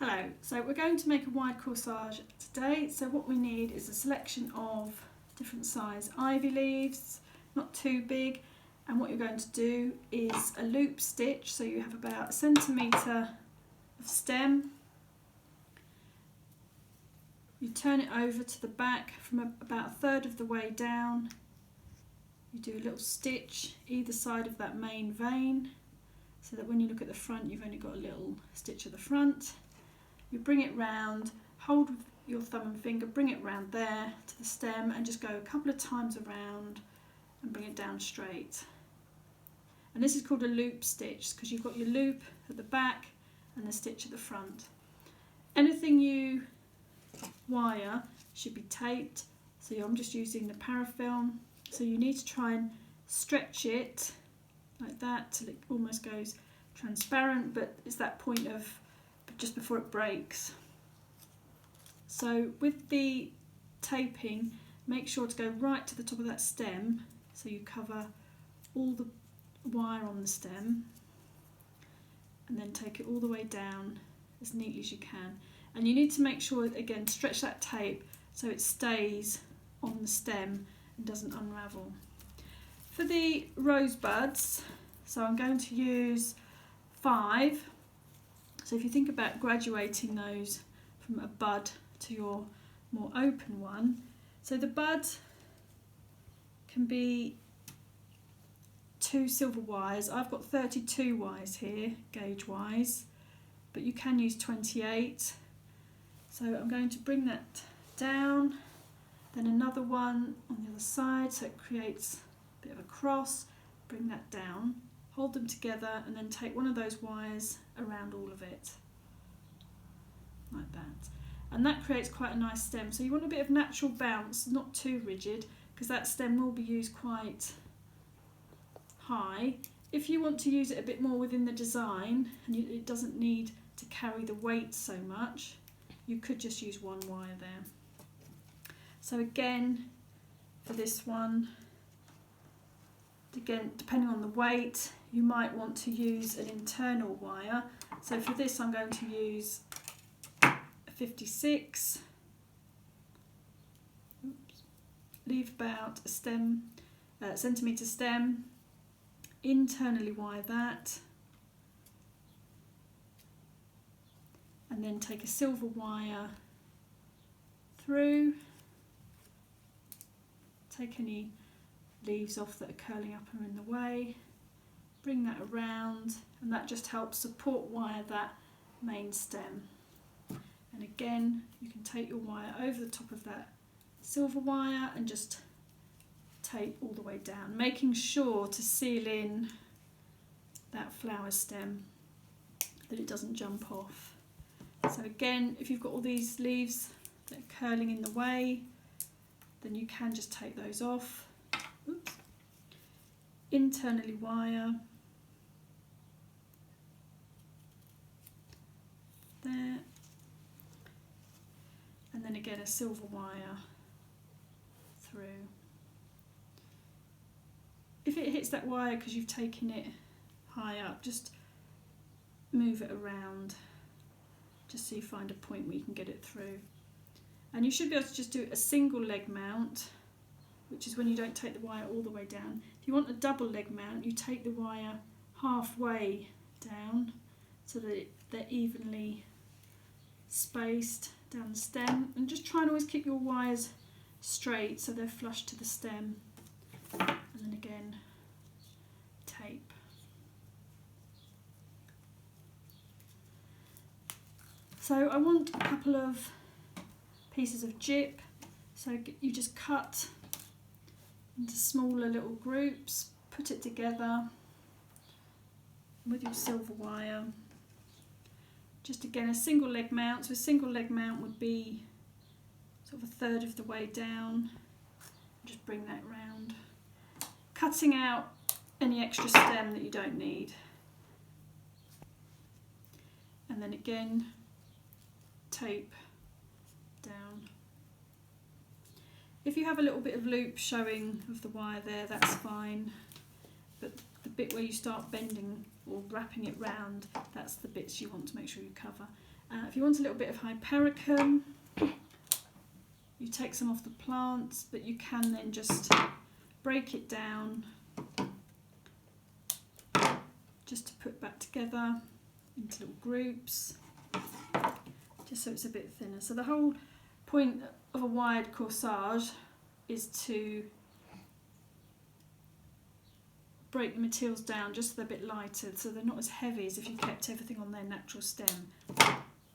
Hello, so we're going to make a wide corsage today. So what we need is a selection of different size ivy leaves, not too big, and what you're going to do is a loop stitch. So you have about 1 centimetre of stem. You turn it over to the back from about 1/3 of the way down. You do a little stitch either side of that main vein, so that when you look at the front you've only got a little stitch at the front. You bring it round, hold with your thumb and finger, bring it round there to the stem and just go a couple of times around and bring it down straight. And this is called a loop stitch because you've got your loop at the back and the stitch at the front. Anything you wire should be taped, so I'm just using the parafilm. So you need to try and stretch it like that till it almost goes transparent, but it's that point of just before it breaks. So with the taping, make sure to go right to the top of that stem so you cover all the wire on the stem, and then take it all the way down as neatly as you can. And you need to make sure, again, stretch that tape so it stays on the stem and doesn't unravel. For the rose buds, so I'm going to use 5. So if you think about graduating those from a bud to your more open one, so the bud can be 2 silver wires. I've got 32 wires here, gauge wise, but you can use 28. So I'm going to bring that down, then another one on the other side, so it creates a bit of a cross. Bring that down, hold them together, and then take one of those wires around all of it, like that. And that creates quite a nice stem. So you want a bit of natural bounce, not too rigid, because that stem will be used quite high. If you want to use it a bit more within the design, and it doesn't need to carry the weight so much, you could just use one wire there. So again, for this one, again, depending on the weight, you might want to use an internal wire. So for this I'm going to use a 56. Oops. Leave about a centimetre stem, internally wire that, and then take a silver wire through, take any leaves off that are curling up or in the way, bring that around, and that just helps support wire that main stem. And again, you can take your wire over the top of that silver wire and just tape all the way down, making sure to seal in that flower stem that it doesn't jump off. So again, if you've got all these leaves that are curling in the way, then you can just take those off. Oops. Internally wire there, and then again a silver wire through. If it hits that wire because you've taken it high up, just move it around just so you find a point where you can get it through. And you should be able to just do a single leg mount, which is when you don't take the wire all the way down. If you want a double leg mount, you take the wire halfway down so that they're evenly spaced down the stem, and just try and always keep your wires straight so they're flush to the stem, and then again tape. So I want a couple of pieces of gyp, so you just cut into smaller little groups, put it together with your silver wire. Just again a single leg mount, so a single leg mount would be sort of 1/3 of the way down. Just bring that round, cutting out any extra stem that you don't need. And then again tape down. If you have a little bit of loop showing of the wire there, that's fine, but the bit where you start bending or wrapping it round, that's the bits you want to make sure you cover. If you want a little bit of Hypericum, you take some off the plants, but you can then just break it down just to put back together into little groups, just so it's a bit thinner. So the whole point of a wired corsage is to break the materials down just so they're a bit lighter, so they're not as heavy as if you kept everything on their natural stem.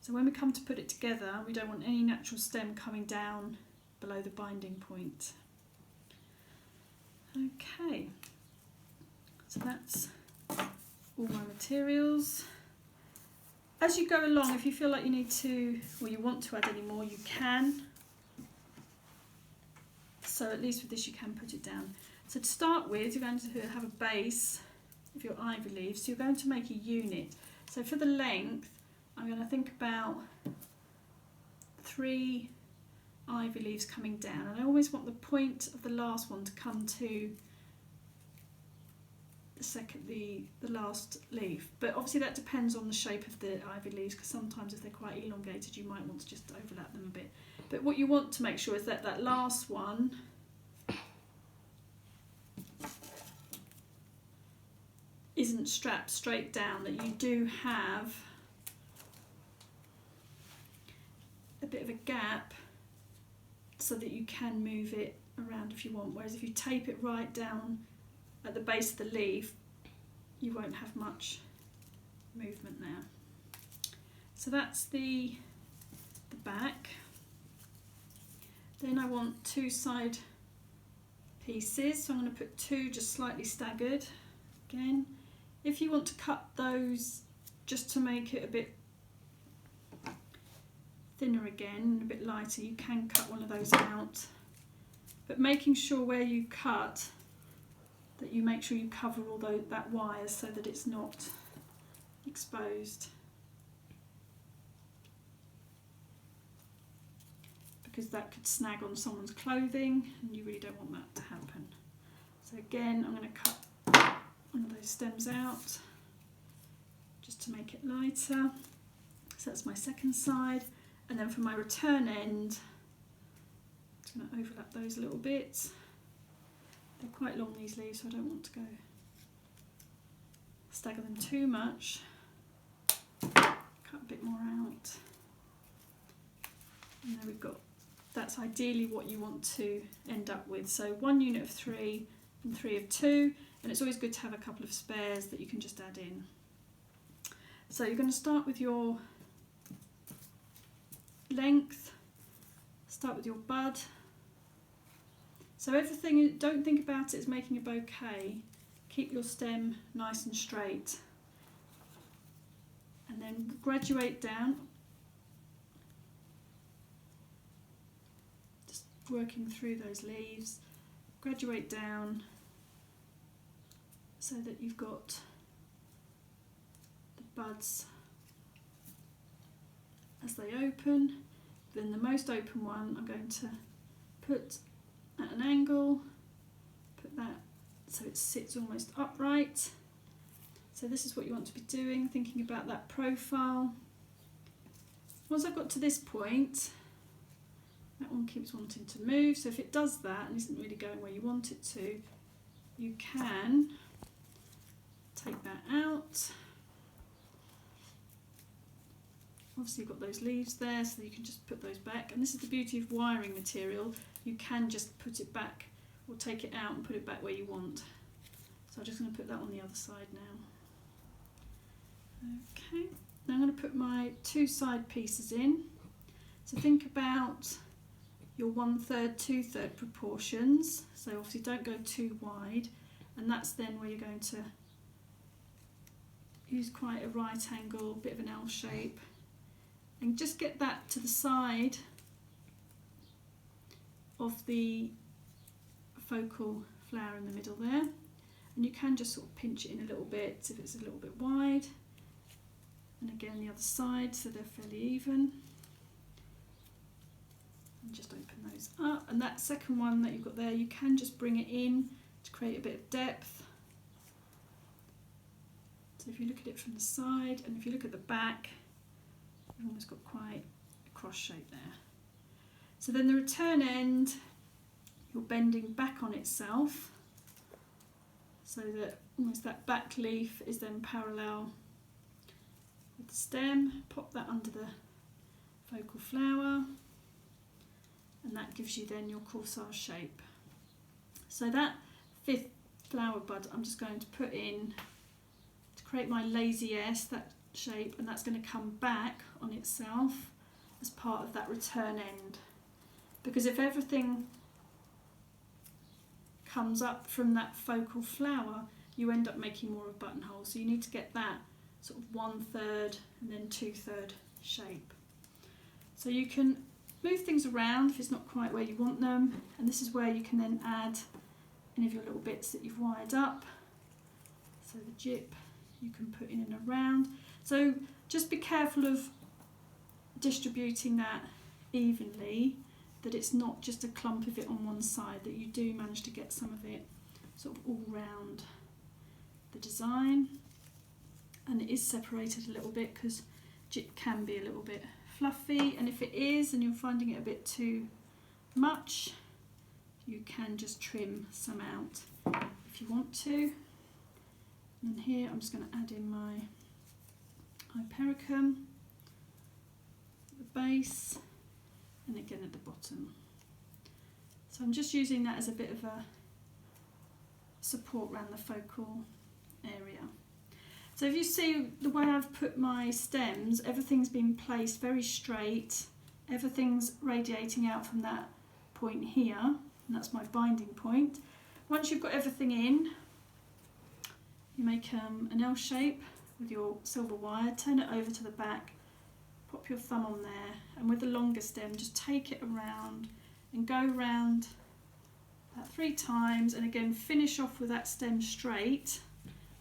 So when we come to put it together, we don't want any natural stem coming down below the binding point. Okay, so that's all my materials. As you go along, if you feel like you need to, or you want to add any more, you can. So at least with this you can put it down. So to start with, you're going to have a base of your ivy leaves. So you're going to make a unit. So for the length, I'm going to think about 3 ivy leaves coming down. And I always want the point of the last one to come to the last leaf. But obviously that depends on the shape of the ivy leaves, because sometimes if they're quite elongated, you might want to just overlap them a bit. But what you want to make sure is that that last one isn't strapped straight down, that you do have a bit of a gap so that you can move it around if you want. Whereas if you tape it right down at the base of the leaf, you won't have much movement there. So that's the back. Then I want 2 side pieces, so I'm going to put 2 just slightly staggered again. If you want to cut those just to make it a bit thinner again and a bit lighter, you can cut one of those out, but making sure where you cut that you make sure you cover all that wire so that it's not exposed, because that could snag on someone's clothing and you really don't want that to happen. So again, I'm going to cut one of those stems out just to make it lighter. So that's my second side, and then for my return end, I'm going to overlap those a little bit. They're quite long, these leaves, so I don't want to go stagger them too much. Cut a bit more out, and there we've got, that's ideally what you want to end up with. So 1 unit of 3 and 3 of 2, and it's always good to have a couple of spares that you can just add in. So you're going to start with your length, start with your bud. So everything, don't think about it as making a bouquet. Keep your stem nice and straight, and then graduate down, just working through those leaves, graduate down so that you've got the buds as they open. Then the most open one I'm going to put at an angle, put that so it sits almost upright. So this is what you want to be doing, thinking about that profile. Once I've got to this point, that one keeps wanting to move, so if it does that and isn't really going where you want it to, you can take that out. Obviously you've got those leaves there, so you can just put those back, and this is the beauty of wiring material, you can just put it back or take it out and put it back where you want. So I'm just going to put that on the other side now. Okay, now I'm going to put my 2 side pieces in. So think about your 1/3, 2/3 proportions, so obviously don't go too wide, and that's then where you're going to use quite a right angle, bit of an L shape, and just get that to the side of the focal flower in the middle there, and you can just sort of pinch it in a little bit if it's a little bit wide, and again the other side so they're fairly even, and just open those up. And that second one that you've got there, you can just bring it in to create a bit of depth. So if you look at it from the side and if you look at the back, You've almost got quite a cross shape there. So then the return end, you're bending back on itself so that almost that back leaf is then parallel with the stem. Pop that under the focal flower, and that gives you then your corsage shape. So that 5th flower bud I'm just going to put in to create my lazy S, that shape, and that's going to come back on itself as part of that return end. Because if everything comes up from that focal flower, you end up making more of a buttonhole. So you need to get that sort of 1/3 and then 2/3 shape. So you can move things around if it's not quite where you want them, and this is where you can then add any of your little bits that you've wired up. So the gyp you can put in and around. So just be careful of distributing that evenly, that it's not just a clump of it on one side, that you do manage to get some of it sort of all round the design. And it is separated a little bit because gyp can be a little bit fluffy, and if it is and you're finding it a bit too much, you can just trim some out if you want to. And here I'm just going to add in my Hypericum at the base and again at the bottom. So I'm just using that as a bit of a support around the focal area. So if you see the way I've put my stems, everything's been placed very straight, everything's radiating out from that point here, and that's my binding point. Once you've got everything in, you make an L shape with your silver wire, turn it over to the back, pop your thumb on there, and with the longer stem just take it around and go around about 3 times, and again finish off with that stem straight.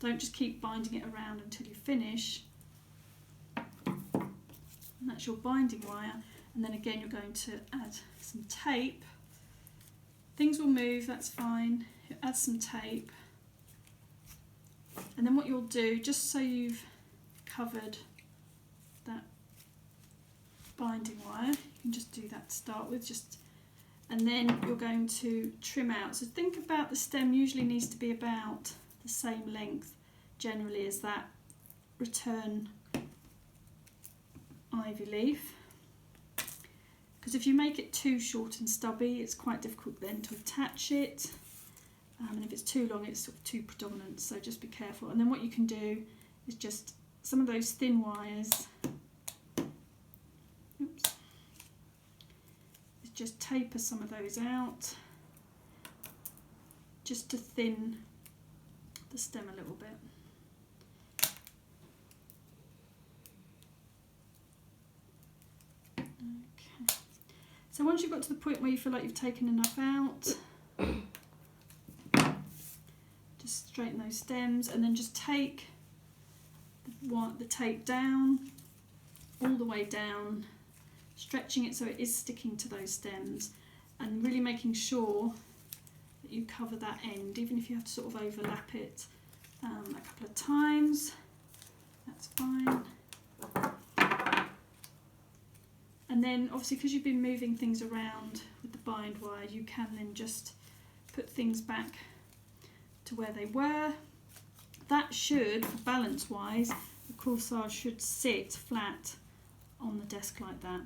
Don't just keep binding it around until you finish. And that's your binding wire. And then again you're going to add some tape. Things will move, that's fine. You add some tape. And then what you'll do, just so you've covered that binding wire, you can just do that to start with, and then you're going to trim out. So think about the stem usually needs to be about the same length generally as that return ivy leaf, because if you make it too short and stubby, it's quite difficult then to attach it, and if it's too long, it's sort of too predominant, so just be careful. And then what you can do is just some of those thin wires, is just taper some of those out just to thin the stem a little bit. Okay. So once you've got to the point where you feel like you've taken enough out, just straighten those stems, and then just take the tape down, all the way down, stretching it so it is sticking to those stems, and really making sure that you cover that end, even if you have to sort of overlap it a couple of times, that's fine. And then obviously because you've been moving things around with the bind wire, you can then just put things back to where they were. That should, for balance wise, the corsage should sit flat on the desk like that.